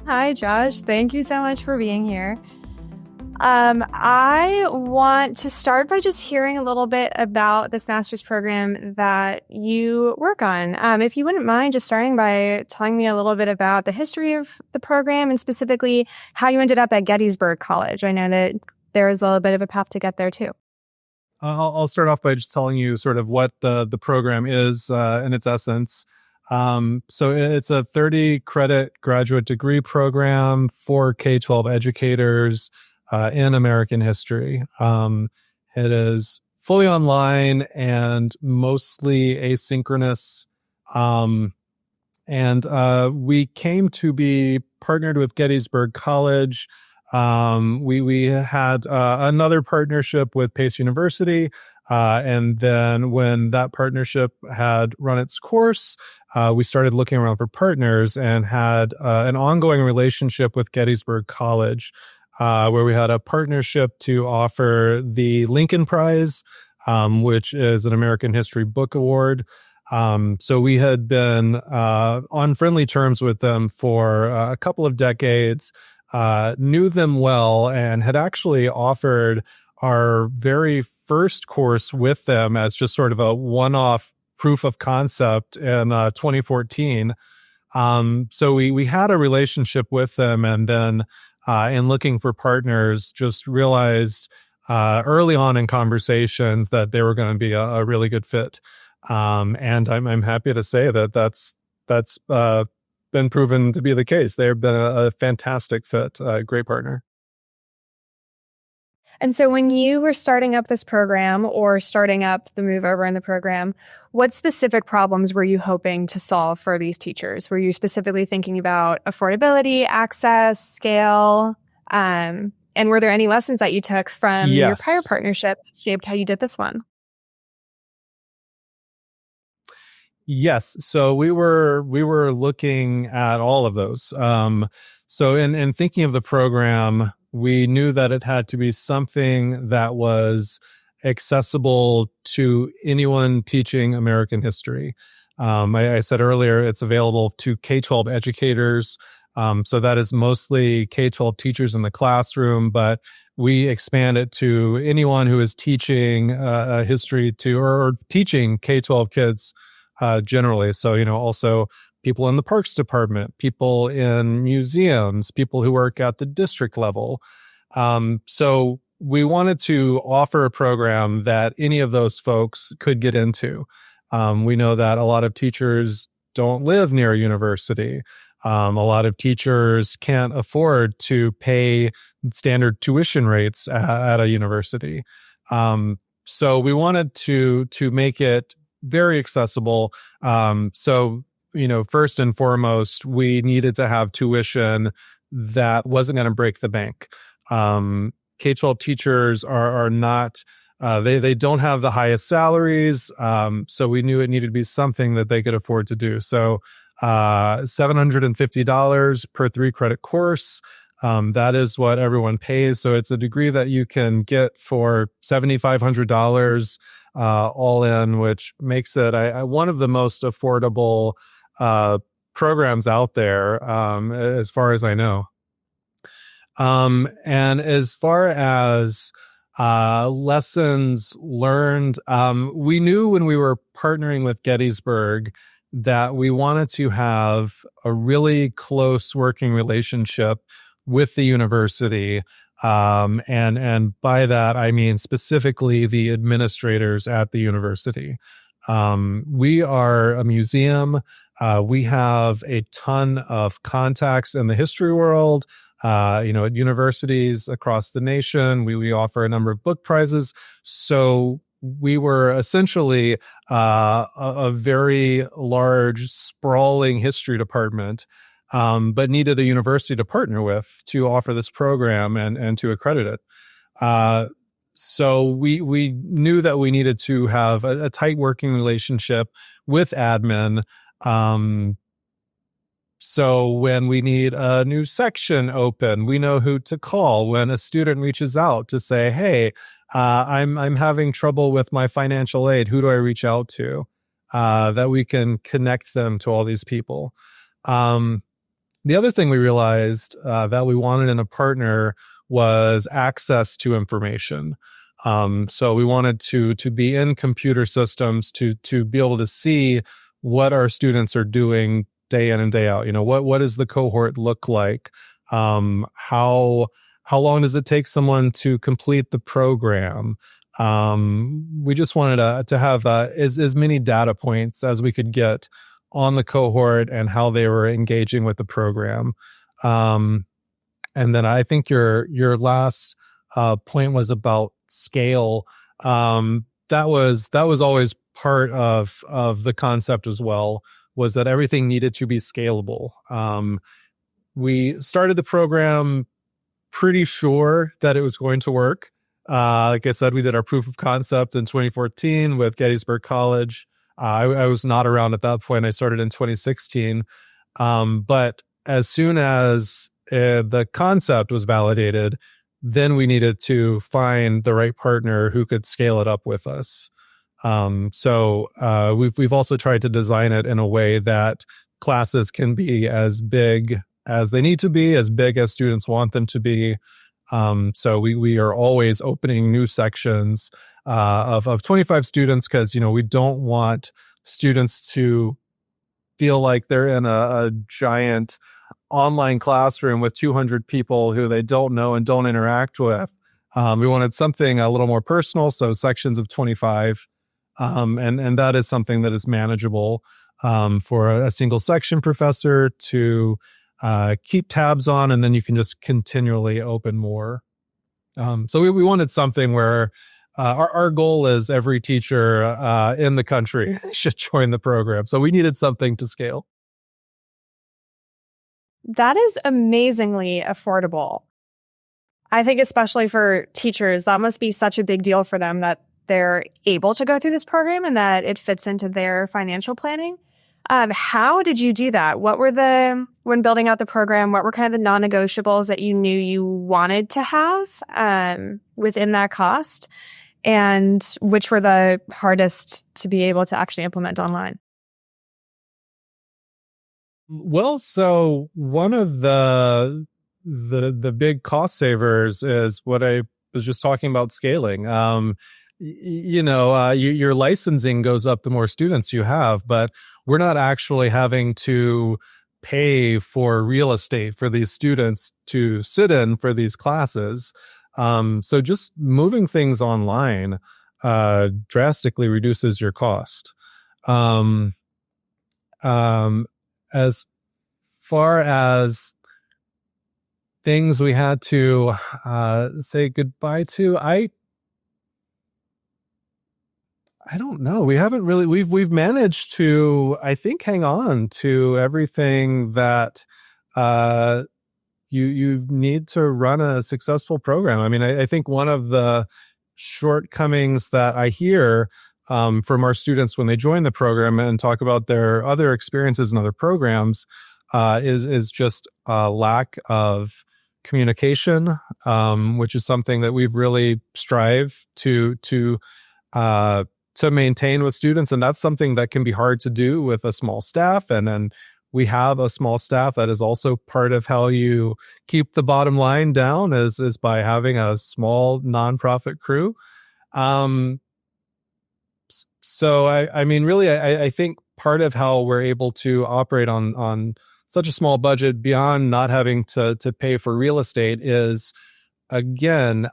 Hi, Josh. Thank you so much for being here. I want to start by just hearing a little bit about this master's program that you work on. If you wouldn't mind just starting by telling me a little bit about the history of the program and specifically how you ended up at Gettysburg College. I know that there is a little bit of a path to get there too. I'll start off by just telling you sort of what the program is in its essence. So it's a 30 credit graduate degree program for K12 educators in American history. It is fully online and mostly asynchronous. And we came to be partnered with Gettysburg College. We had another partnership with Pace University. And then when that partnership had run its course, we started looking around for partners and had an ongoing relationship with Gettysburg College, where we had a partnership to offer the Lincoln Prize, which is an American History Book Award. So we had been on friendly terms with them for a couple of decades, knew them well, and had actually offered our very first course with them as just sort of a one-off proof of concept in 2014. So we had a relationship with them, and then in looking for partners, just realized early on in conversations that they were going to be a really good fit. And I'm happy to say that that's been proven to be the case. They've been a fantastic fit, a great partner. And so when you were starting up this program or starting up the move over in the program, what specific problems were you hoping to solve for these teachers? Were you specifically thinking about affordability, access, scale? And were there any lessons that you took from your prior partnership that shaped how you did this one? Yes. So we were looking at all of those. So in thinking of the program, we knew that it had to be something that was accessible to anyone teaching American history. I said earlier, it's available to K12 educators. So that is mostly K12 teachers in the classroom, but we expand it to anyone who is teaching history to or teaching K12 kids generally. So, also people in the parks department, people in museums, people who work at the district level. So we wanted to offer a program that any of those folks could get into. We know that a lot of teachers don't live near a university. A lot of teachers can't afford to pay standard tuition rates at a university. So we wanted to make it very accessible. So first and foremost, we needed to have tuition that wasn't going to break the bank. K-12 teachers are not, they don't have the highest salaries. So we knew it needed to be something that they could afford to do. So $750 per 3 credit course. That is what everyone pays. So it's a degree that you can get for $7,500 all in, which makes it one of the most affordable programs out there, as far as I know. And as far as lessons learned, we knew when we were partnering with Gettysburg that we wanted to have a really close working relationship with the university. And by that, I mean specifically the administrators at the university. We are a museum. We have a ton of contacts in the history world, at universities across the nation. We offer a number of book prizes. So we were essentially a very large, sprawling history department, but needed a university to partner with to offer this program and to accredit it. So we knew that we needed to have a tight working relationship with admin. So when we need a new section open, we know who to call. When a student reaches out to say, "Hey, I'm having trouble with my financial aid. Who do I reach out to?" That we can connect them to all these people. The other thing we realized that we wanted in a partner was access to information. So we wanted to be in computer systems to be able to see what our students are doing day in and day out. What does the cohort look like? How long does it take someone to complete the program? We just wanted to have as many data points as we could get on the cohort and how they were engaging with the program. And then I think your last point was about scale. That was always part of the concept as well, was that everything needed to be scalable. We started the program pretty sure that it was going to work. Like I said, we did our proof of concept in 2014 with Gettysburg College. I was not around at that point. I started in 2016. But as soon as the concept was validated, then we needed to find the right partner who could scale it up with us. So we've also tried to design it in a way that classes can be as big as they need to be, as big as students want them to be. So we are always opening new sections of 25 students because, we don't want students to feel like they're in a giant online classroom with 200 people who they don't know and don't interact with. We wanted something a little more personal, so sections of 25. And that is something that is manageable for a single section professor to keep tabs on, and then you can just continually open more. So we wanted something where our goal is every teacher in the country should join the program. So we needed something to scale. That is amazingly affordable. I think especially for teachers, that must be such a big deal for them that they're able to go through this program and that it fits into their financial planning. How did you do that? When building out the program, what were kind of the non-negotiables that you knew you wanted to have within that cost? And which were the hardest to be able to actually implement online? Well, so one of the big cost savers is what I was just talking about, scaling. Your licensing goes up the more students you have, but we're not actually having to pay for real estate for these students to sit in for these classes. So just moving things online drastically reduces your cost. As far as things we had to say goodbye to, I don't know. We haven't really. We've managed to, I think, hang on to everything that you need to run a successful program. I mean, I think one of the shortcomings that I hear from our students when they join the program and talk about their other experiences in other programs is just a lack of communication, which is something that we've really strive to maintain with students. And that's something that can be hard to do with a small staff. And then we have a small staff. That is also part of how you keep the bottom line down is by having a small nonprofit crew. So I mean, really, I think part of how we're able to operate on such a small budget beyond not having to pay for real estate is, again,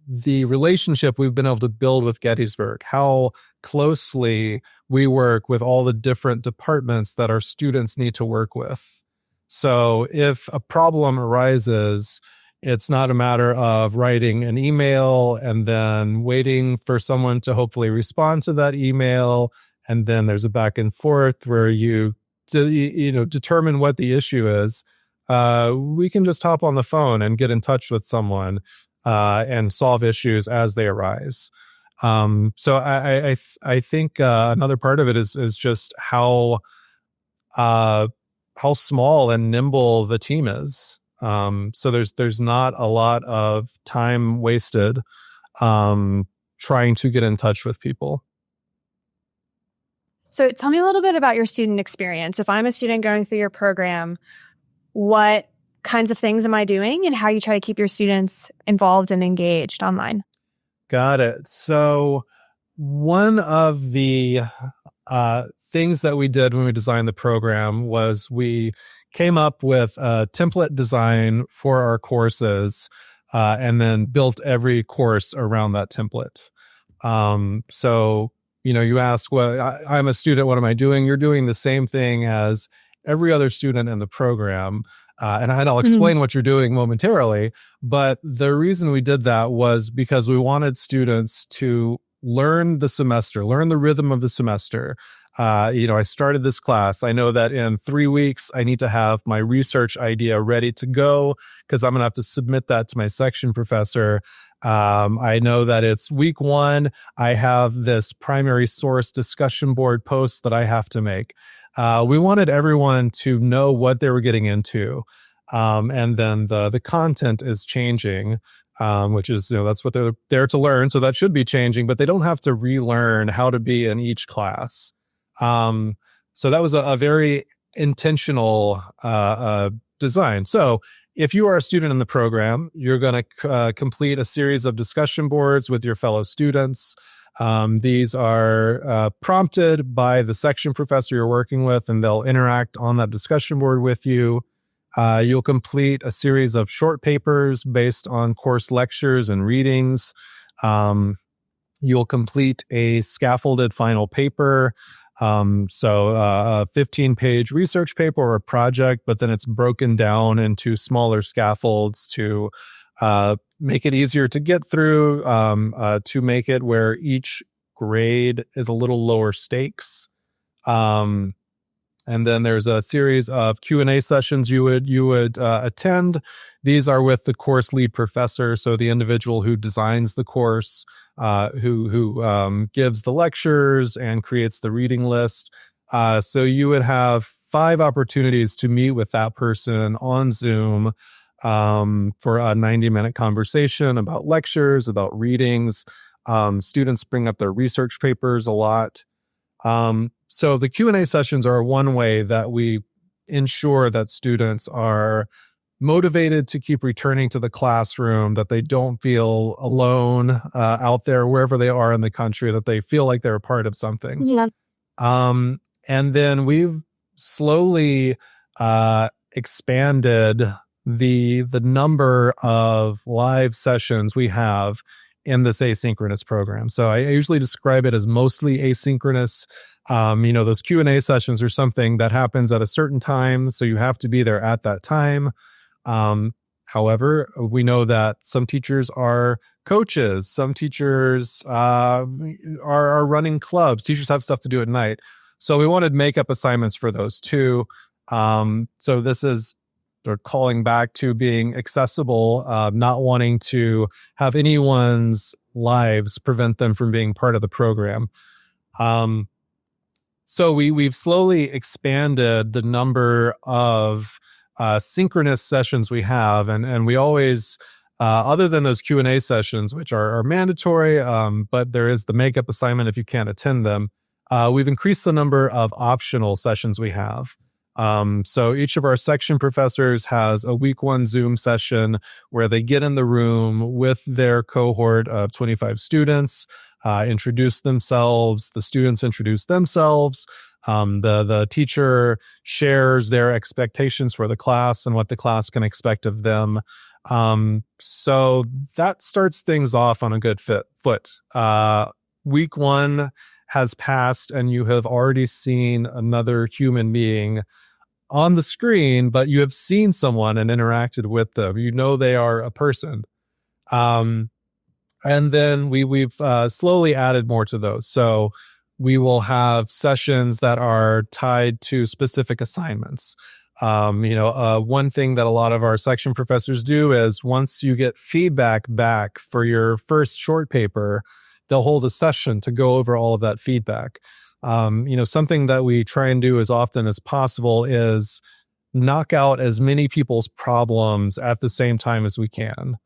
the relationship we've been able to build with Gettysburg, how closely we work with all the different departments that our students need to work with. So if a problem arises, it's not a matter of writing an email and then waiting for someone to hopefully respond to that email. And then there's a back and forth where you determine what the issue is. We can just hop on the phone and get in touch with someone and solve issues as they arise. So I think another part of it is just how small and nimble the team is. So there's not a lot of time wasted trying to get in touch with people. So tell me a little bit about your student experience. If I'm a student going through your program, what kinds of things am I doing and how you try to keep your students involved and engaged online. Got it. So one of the things that we did when we designed the program was we came up with a template design for our courses and then built every course around that template. So, you ask, well, I'm a student, what am I doing? You're doing the same thing as every other student in the program. And I'll explain what you're doing momentarily. But the reason we did that was because we wanted students to learn the semester, learn the rhythm of the semester. I started this class. I know that in 3 weeks, I need to have my research idea ready to go because I'm going to have to submit that to my section professor. I know that it's week 1. I have this primary source discussion board post that I have to make. We wanted everyone to know what they were getting into. And then the content is changing, which is, that's what they're there to learn. So that should be changing, but they don't have to relearn how to be in each class. So that was a very intentional design. So if you are a student in the program, you're going to complete a series of discussion boards with your fellow students. These are prompted by the section professor you're working with, and they'll interact on that discussion board with you. You'll complete a series of short papers based on course lectures and readings. You'll complete a scaffolded final paper. So a 15-page research paper or a project, but then it's broken down into smaller scaffolds to make it easier to get through, to make it where each grade is a little lower stakes. And then there's a series of Q&A sessions you would attend. These are with the course lead professor, so the individual who designs the course, who gives the lectures and creates the reading list. So you would have 5 opportunities to meet with that person on Zoom for a 90-minute conversation about lectures, about readings. Students bring up their research papers a lot. So the Q&A sessions are one way that we ensure that students are motivated to keep returning to the classroom, that they don't feel alone out there, wherever they are in the country, that they feel like they're a part of something. Yeah. And then we've slowly expanded the number of live sessions we have in this asynchronous program. So I usually describe it as mostly asynchronous. Those Q&A sessions are something that happens at a certain time, so you have to be there at that time. However, we know that some teachers are coaches, some teachers are running clubs, teachers have stuff to do at night. So we wanted make-up assignments for those too. So this is they're calling back to being accessible, not wanting to have anyone's lives prevent them from being part of the program. So we've slowly expanded the number of synchronous sessions we have, and we always, other than those Q&A sessions, which are mandatory, but there is the makeup assignment if you can't attend them, we've increased the number of optional sessions we have. So each of our section professors has a week 1 Zoom session where they get in the room with their cohort of 25 students, introduce themselves, the students introduce themselves, the teacher shares their expectations for the class and what the class can expect of them. So that starts things off on a good foot. Week 1 has passed and you have already seen another human being on the screen, but you have seen someone and interacted with them. You know they are a person. And then we've slowly added more to those. So we will have sessions that are tied to specific assignments. One thing that a lot of our section professors do is once you get feedback back for your first short paper, they'll hold a session to go over all of that feedback. Something that we try and do as often as possible is knock out as many people's problems at the same time as we can.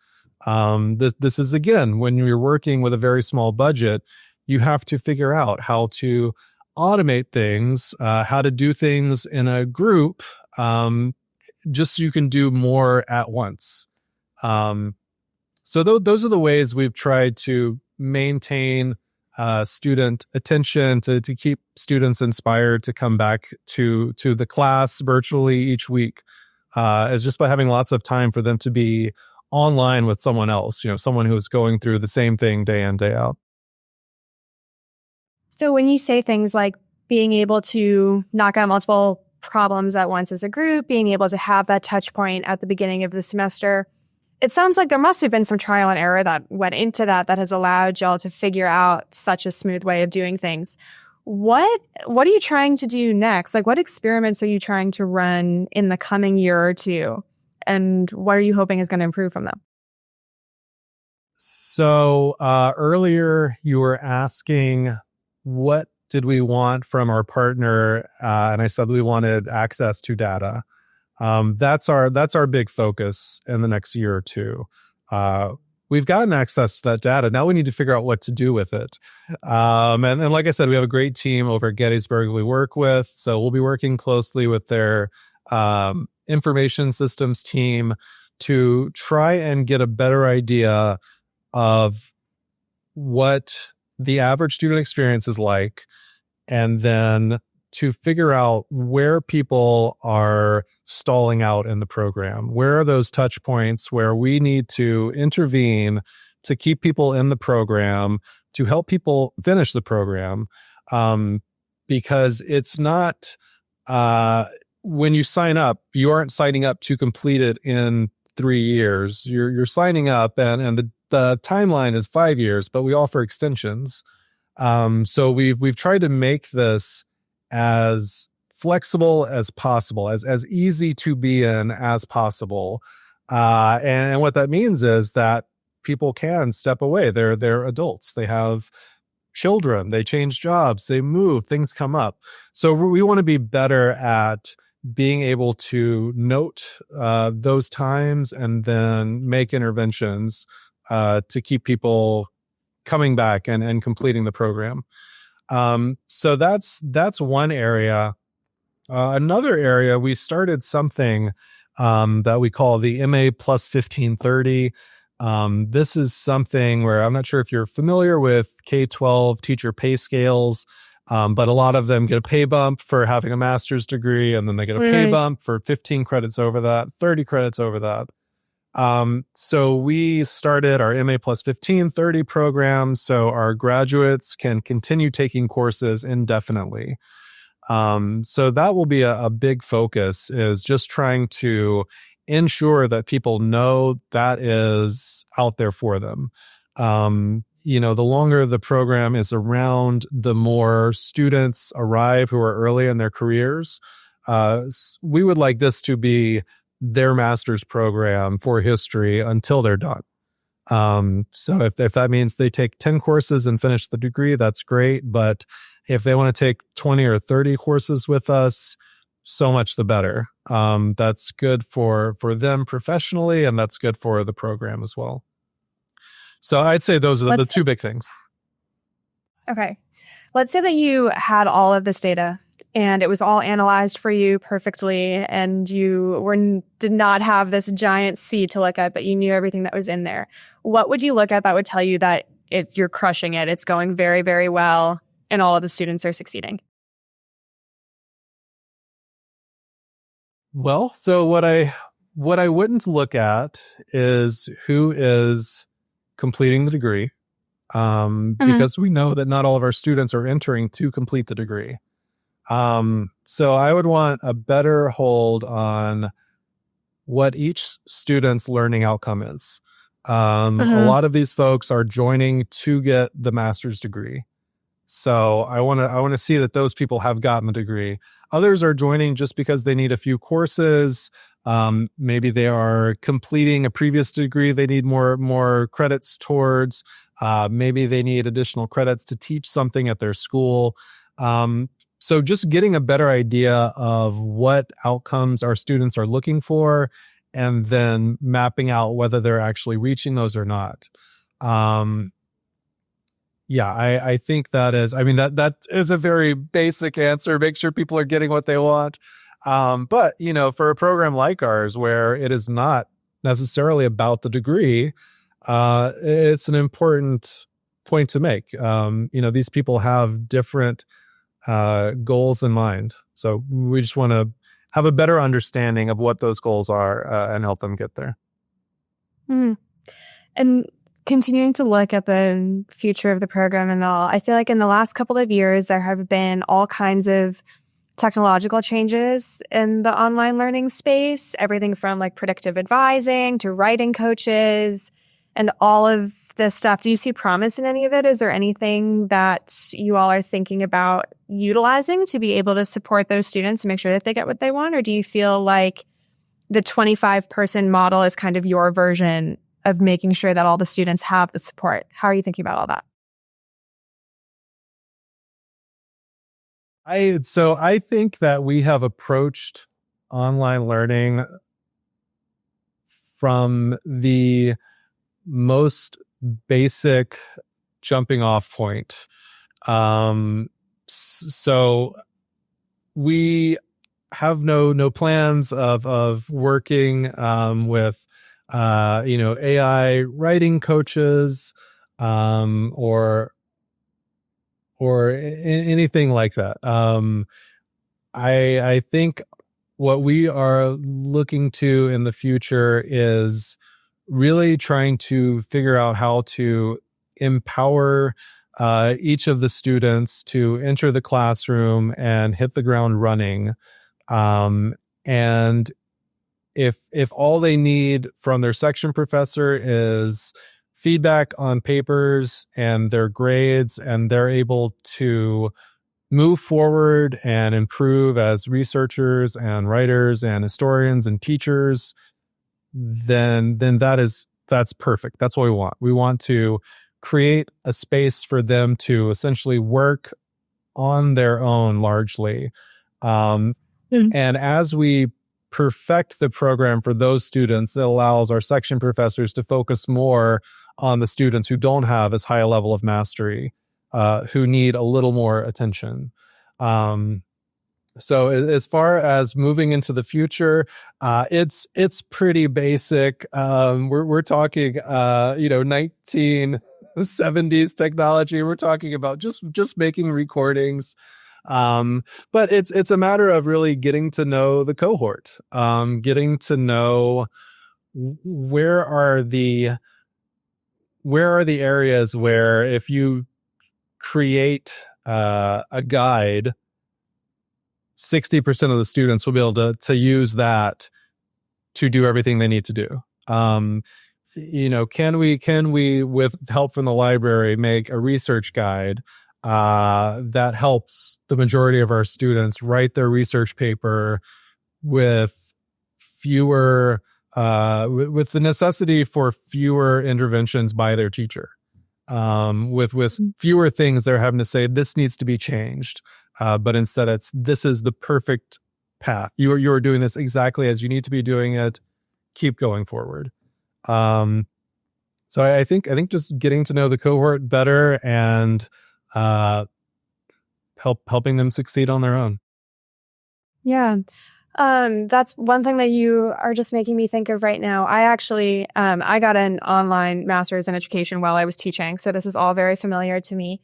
This is, again, when you're working with a very small budget, you have to figure out how to automate things, how to do things in a group, just so you can do more at once. So those are the ways we've tried to maintain student attention, to keep students inspired to come back to the class virtually each week, is just by having lots of time for them to be online with someone else, someone who's going through the same thing day in, day out. So when you say things like being able to knock out multiple problems at once as a group, being able to have that touch point at the beginning of the semester, it sounds like there must have been some trial and error that went into that has allowed y'all to figure out such a smooth way of doing things. What are you trying to do next? Like, what experiments are you trying to run in the coming year or two? And what are you hoping is going to improve from them? So earlier you were asking, what did we want from our partner? And I said we wanted access to data. That's our big focus in the next year or two. We've gotten access to that data. Now we need to figure out what to do with it. And like I said, we have a great team over at Gettysburg we work with. So we'll be working closely with their information systems team to try and get a better idea of what the average student experience is like, and then to figure out where people are stalling out in the program. Where are those touch points where we need to intervene to keep people in the program, to help people finish the program? Because it's not, when you sign up, you aren't signing up to complete it in 3 years. You're signing up and the timeline is 5 years, but we offer extensions. So we've tried to make this as flexible as possible, as easy to be in as possible. And what that means is that people can step away. They're adults. They have children. They change jobs. They move. Things come up. So we want to be better at being able to note those times and then make interventions to keep people coming back and completing the program. So that's one area. Another area, we started something that we call the MA plus 1530. This is something where I'm not sure if you're familiar with K12 teacher pay scales, but a lot of them get a pay bump for having a master's degree, and then they get a pay bump for 15 credits over that, 30 credits over that. So we started our MA plus 1530 program so our graduates can continue taking courses indefinitely. So that will be a big focus, is just trying to ensure that people know that is out there for them. The longer the program is around, the more students arrive who are early in their careers. We would like this to be their master's program for history until they're done. So if that means they take 10 courses and finish the degree, that's great. But if they want to take 20 or 30 courses with us, so much the better. That's good for them professionally, and that's good for the program as well. So I'd say those are the two big things. Okay. Let's say that you had all of this data and it was all analyzed for you perfectly, and you did not have this giant sea to look at, but you knew everything that was in there. What would you look at that would tell you that if you're crushing it, it's going very, very well, and all of the students are succeeding? Well, so what I wouldn't look at is who is completing the degree, because we know that not all of our students are entering to complete the degree. So I would want a better hold on what each student's learning outcome is. A lot of these folks are joining to get the master's degree. So I want to see that those people have gotten the degree. Others are joining just because they need a few courses. Maybe they are completing a previous degree they need more credits towards. Maybe they need additional credits to teach something at their school. So just getting a better idea of what outcomes our students are looking for, and then mapping out whether they're actually reaching those or not. I think that is a very basic answer. Make sure people are getting what they want. But, for a program like ours, where it is not necessarily about the degree, it's an important point to make. These people have different goals in mind. So we just want to have a better understanding of what those goals are and help them get there. And continuing to look at the future of the program and all, I feel like in the last couple of years, there have been all kinds of technological changes in the online learning space, everything from like predictive advising to writing coaches and all of this stuff. Do you see promise in any of it? Is there anything that you all are thinking about utilizing to be able to support those students and make sure that they get what they want? Or do you feel like the 25-person model is kind of your version of making sure that all the students have the support? How are you thinking about all that? I think that we have approached online learning from the most basic jumping off point. So we have no plans of working with AI writing coaches or anything like that. I think what we are looking to in the future is really trying to figure out how to empower each of the students to enter the classroom and hit the ground running. And if all they need from their section professor is feedback on papers and their grades, and they're able to move forward and improve as researchers and writers and historians and teachers, then that's perfect. That's what we want. We want to create a space for them to essentially work on their own largely. And as we perfect the program for those students, it allows our section professors to focus more on the students who don't have as high a level of mastery, who need a little more attention. So as far as moving into the future, it's pretty basic. We're talking, 1970s technology. We're talking about just making recordings. But it's a matter of really getting to know the cohort, getting to know where are the areas where if you create a guide, 60% of the students will be able to use that to do everything they need to do. Can we, with help from the library, make a research guide that helps the majority of our students write their research paper with fewer, with the necessity for fewer interventions by their teacher, with fewer things they're having to say, this needs to be changed. But instead this is the perfect path. You're doing this exactly as you need to be doing it. Keep going forward. So I think just getting to know the cohort better and helping them succeed on their own. Yeah. That's one thing that you are just making me think of right now. I actually, I got an online master's in education while I was teaching. So this is all very familiar to me.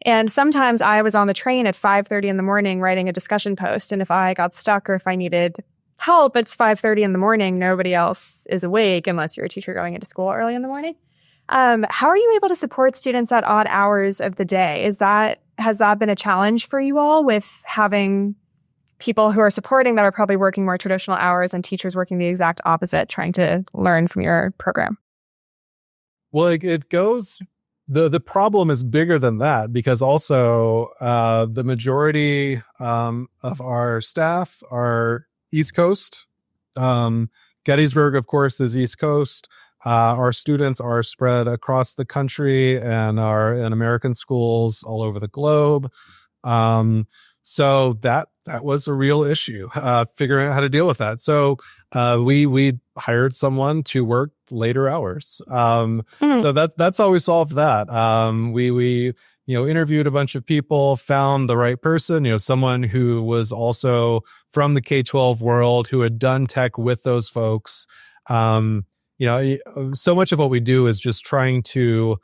And sometimes I was on the train at 5:30 in the morning writing a discussion post. And if I got stuck or if I needed help, it's 5:30 in the morning. Nobody else is awake unless you're a teacher going into school early in the morning. How are you able to support students at odd hours of the day? Has that been a challenge for you all with having people who are supporting that are probably working more traditional hours and teachers working the exact opposite, trying to learn from your program? Well, it goes, the problem is bigger than that, because also the majority of our staff are East Coast. Gettysburg, of course, is East Coast. Our students are spread across the country and are in American schools all over the globe. So that was a real issue, figuring out how to deal with that. So we hired someone to work later hours. So that's how we solved that. We interviewed a bunch of people, found the right person, someone who was also from the K12 world, who had done tech with those folks. So much of what we do is just trying to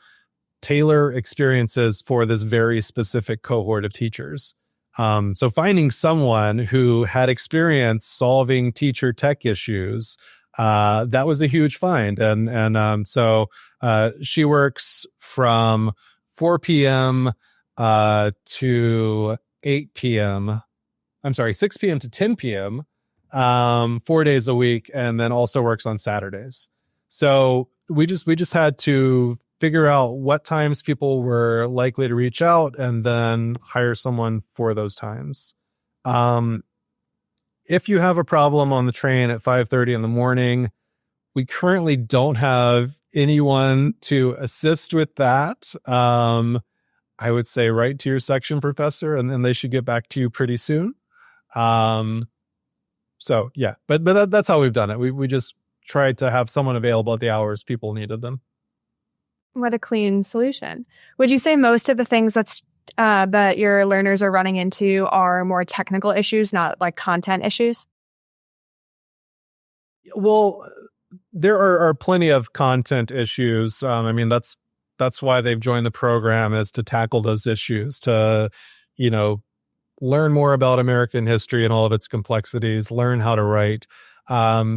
tailor experiences for this very specific cohort of teachers. So finding someone who had experience solving teacher tech issues, that was a huge find. So she works from 4 p.m. To 8 p.m. I'm sorry, 6 p.m. to 10 p.m. 4 days a week, and then also works on Saturdays. So we just had to figure out what times people were likely to reach out and then hire someone for those times. If you have a problem on the train at 5:30 in the morning, we currently don't have anyone to assist with that. I would say write to your section professor, and then they should get back to you pretty soon. So yeah, but that's how we've done it. We just tried to have someone available at the hours people needed them. What a clean solution. Would you say most of the things that your learners are running into are more technical issues, not like content issues? Well, there are plenty of content issues. That's why they've joined the program, is to tackle those issues, to, learn more about American history and all of its complexities, learn how to write.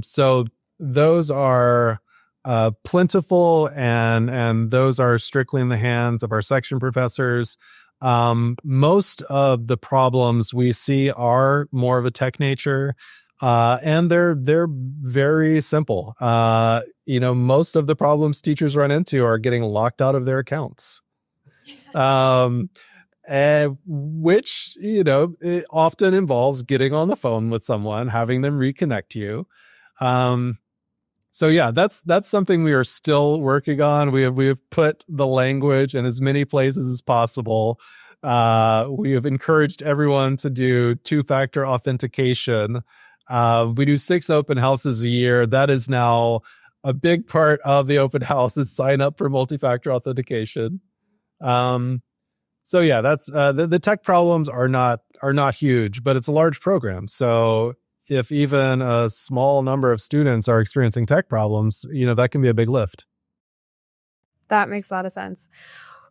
So those are plentiful, and those are strictly in the hands of our section professors. Most of the problems we see are more of a tech nature, and they're very simple. Most of the problems teachers run into are getting locked out of their accounts, which it often involves getting on the phone with someone, having them reconnect you. So yeah, that's something we are still working on. We have put the language in as many places as possible. We have encouraged everyone to do 2-factor authentication. We do 6 open houses a year. That is now a big part of the open house, is sign up for multi-factor authentication. So yeah, that's the tech problems are not huge, but it's a large program. So if even a small number of students are experiencing tech problems, that can be a big lift. That makes a lot of sense.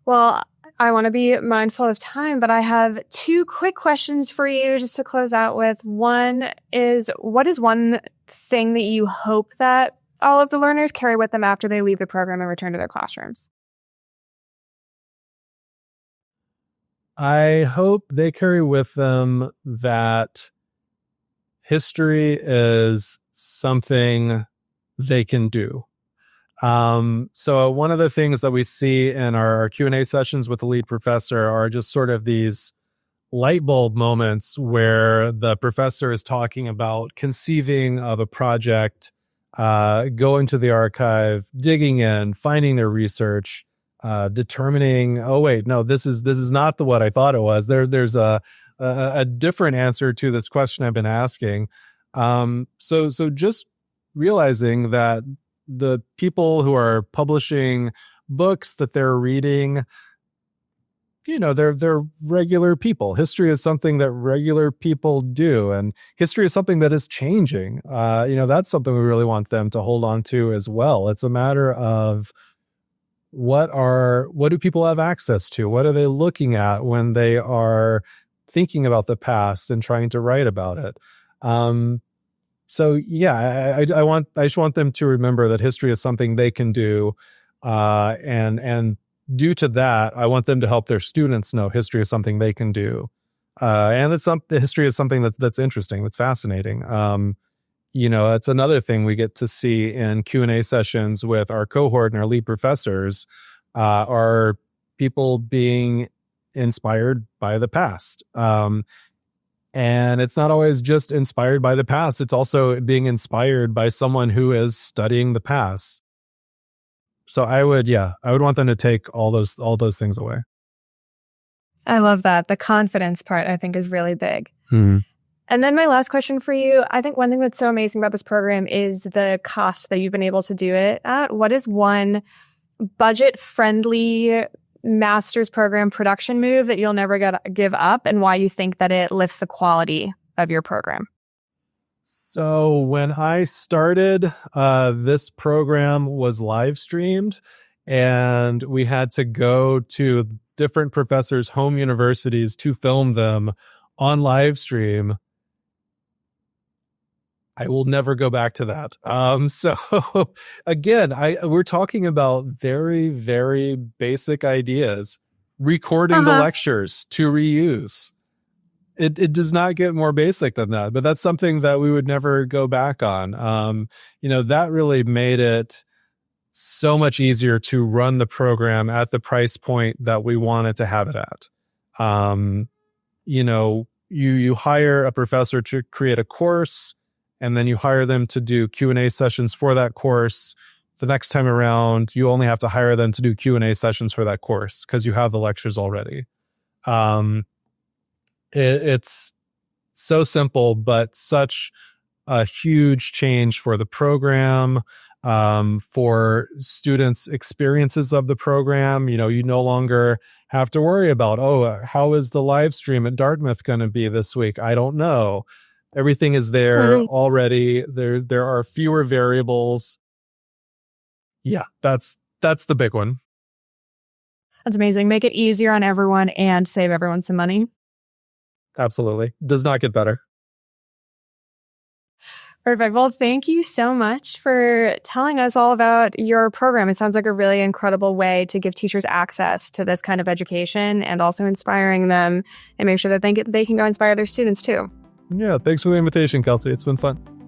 Well, I want to be mindful of time, but I have 2 quick questions for you just to close out with. One is, what is one thing that you hope that all of the learners carry with them after they leave the program and return to their classrooms? I hope they carry with them that history is something they can do. So one of the things that we see in our Q&A sessions with the lead professor are just sort of these light bulb moments where the professor is talking about conceiving of a project, going to the archive, digging in, finding their research, determining, oh wait, no, this is not what I thought it was. There's a different answer to this question I've been asking. So just realizing that the people who are publishing books that they're reading, they're regular people. History is something that regular people do, and history is something that is changing. That's something we really want them to hold on to as well. It's a matter of what do people have access to? What are they looking at when they are thinking about the past and trying to write about it? So yeah, I just want them to remember that history is something they can do, and due to that, I want them to help their students know history is something they can do, and history is something that's interesting, that's fascinating. It's another thing we get to see in Q&A sessions with our cohort and our lead professors, are people being inspired by the past. And it's not always just inspired by the past. It's also being inspired by someone who is studying the past. So I would want them to take all those things away. I love that. The confidence part, I think, is really big. Mm-hmm. And then my last question for you, I think one thing that's so amazing about this program is the cost that you've been able to do it at. What is one budget-friendly master's program production move that you'll never give up, and why you think that it lifts the quality of your program? So when I started, this program was live streamed, and we had to go to different professors' home universities to film them on live stream. I will never go back to that. So again, we're talking about very, very basic ideas. Recording the lectures to reuse. It does not get more basic than that, but that's something that we would never go back on. That really made it so much easier to run the program at the price point that we wanted to have it at. You hire a professor to create a course, and then you hire them to do Q&A sessions for that course. The next time around, you only have to hire them to do Q&A sessions for that course because you have the lectures already. It's so simple, but such a huge change for the program, for students' experiences of the program. You no longer have to worry about, how is the live stream at Dartmouth going to be this week? I don't know. Everything is there already. There are fewer variables. Yeah, that's the big one. That's amazing. Make it easier on everyone and save everyone some money. Absolutely. Does not get better. Perfect. Well, thank you so much for telling us all about your program. It sounds like a really incredible way to give teachers access to this kind of education, and also inspiring them and make sure that they can go inspire their students too. Yeah, thanks for the invitation, Kelsey. It's been fun.